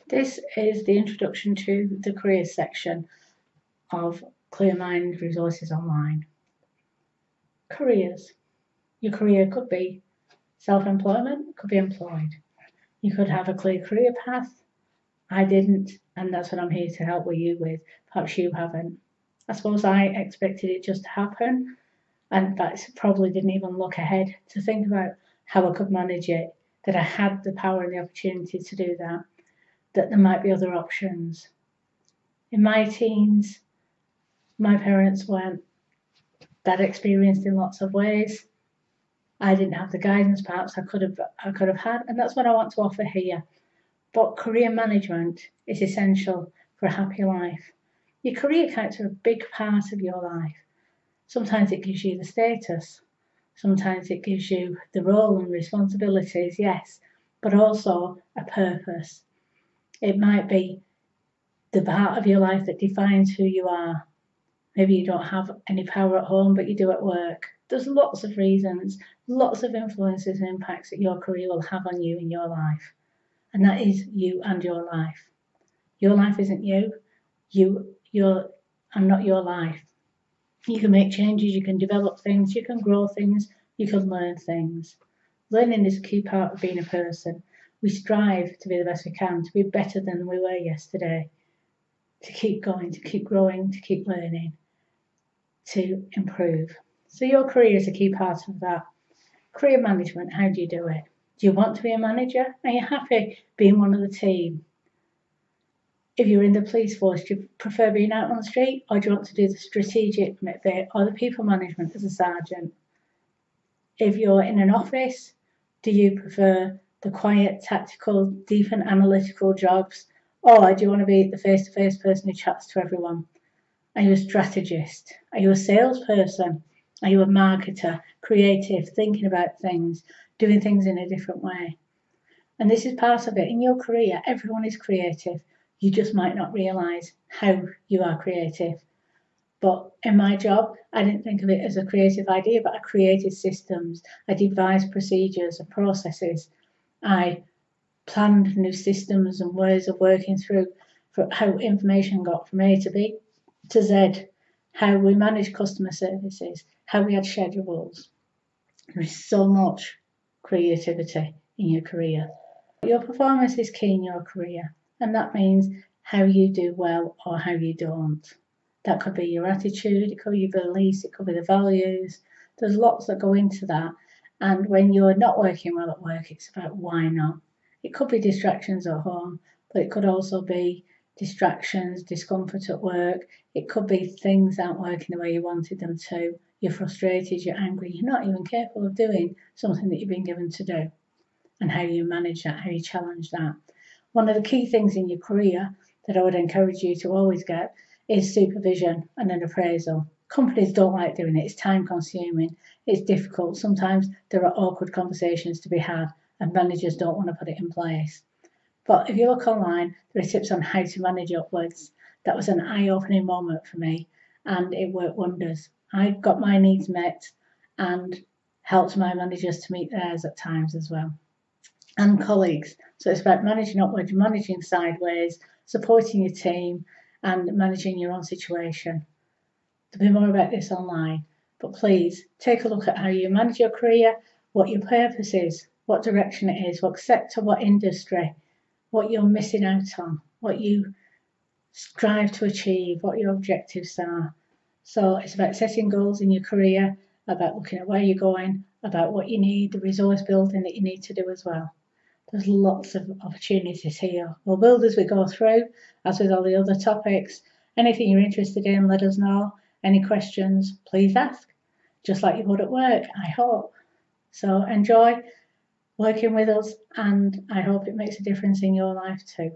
This is the introduction to the careers section of Clearmind Resources Online. Careers. Your career could be self-employment, could be employed. You could have a clear career path. I didn't, and that's what I'm here to help with you with. Perhaps you haven't. I suppose I expected it just to happen, and that probably didn't even look ahead to think about how I could manage it, that I had the power and the opportunity to do that, that there might be other options. In my teens, my parents weren't that experienced in lots of ways. I didn't have the guidance perhaps I could have had, and that's what I want to offer here. But career management is essential for a happy life. Your career counts are a big part of your life. Sometimes it gives you the status. Sometimes it gives you the role and responsibilities, yes, but also a purpose. It might be the part of your life that defines who you are. Maybe you don't have any power at home, but you do at work. There's lots of reasons, lots of influences and impacts that your career will have on you in your life. And that is you and your life. Your life isn't you. You're not your life. You can make changes, you can develop things, you can grow things, you can learn things. Learning is a key part of being a person. We strive to be the best we can, to be better than we were yesterday, to keep going, to keep growing, to keep learning, to improve. So your career is a key part of that. Career management, how do you do it? Do you want to be a manager? Are you happy being one of the team? If you're in the police force, do you prefer being out on the street, or do you want to do the strategic bit or the people management as a sergeant? If you're in an office, do you prefer the quiet, tactical, deep and analytical jobs, or do you want to be the face-to-face person who chats to everyone? Are you a strategist? Are you a salesperson? Are you a marketer, creative, thinking about things, doing things in a different way? And this is part of it. In your career, everyone is creative. You just might not realise how you are creative. But in my job, I didn't think of it as a creative idea, but I created systems. I devised procedures and processes. I planned new systems and ways of working through for how information got from A to B to Z, how we managed customer services, how we had schedules. There is so much creativity in your career. Your performance is key in your career, and that means how you do well or how you don't. That could be your attitude, it could be your beliefs, it could be the values. There's lots that go into that. And when you're not working well at work, it's about why not. It could be distractions at home, but it could also be distractions, discomfort at work. It could be things aren't working the way you wanted them to. You're frustrated, you're angry, you're not even capable of doing something that you've been given to do. And how you manage that, how you challenge that. One of the key things in your career that I would encourage you to always get is supervision and an appraisal. Companies don't like doing it. It's time consuming. It's difficult. Sometimes there are awkward conversations to be had and managers don't want to put it in place. But if you look online, there are tips on how to manage upwards. That was an eye-opening moment for me and it worked wonders. I got my needs met and helped my managers to meet theirs at times as well. And colleagues. So it's about managing upwards, managing sideways, supporting your team, and managing your own situation. There'll be more about this online, but please take a look at how you manage your career, what your purpose is, what direction it is, what sector, what industry, what you're missing out on, what you strive to achieve, what your objectives are. So it's about setting goals in your career, about looking at where you're going, about what you need, the resource building that you need to do as well. There's lots of opportunities here. We'll build as we go through, as with all the other topics. Anything you're interested in, let us know. Any questions, please ask. Just like you would at work, I hope. So enjoy working with us, and I hope it makes a difference in your life too.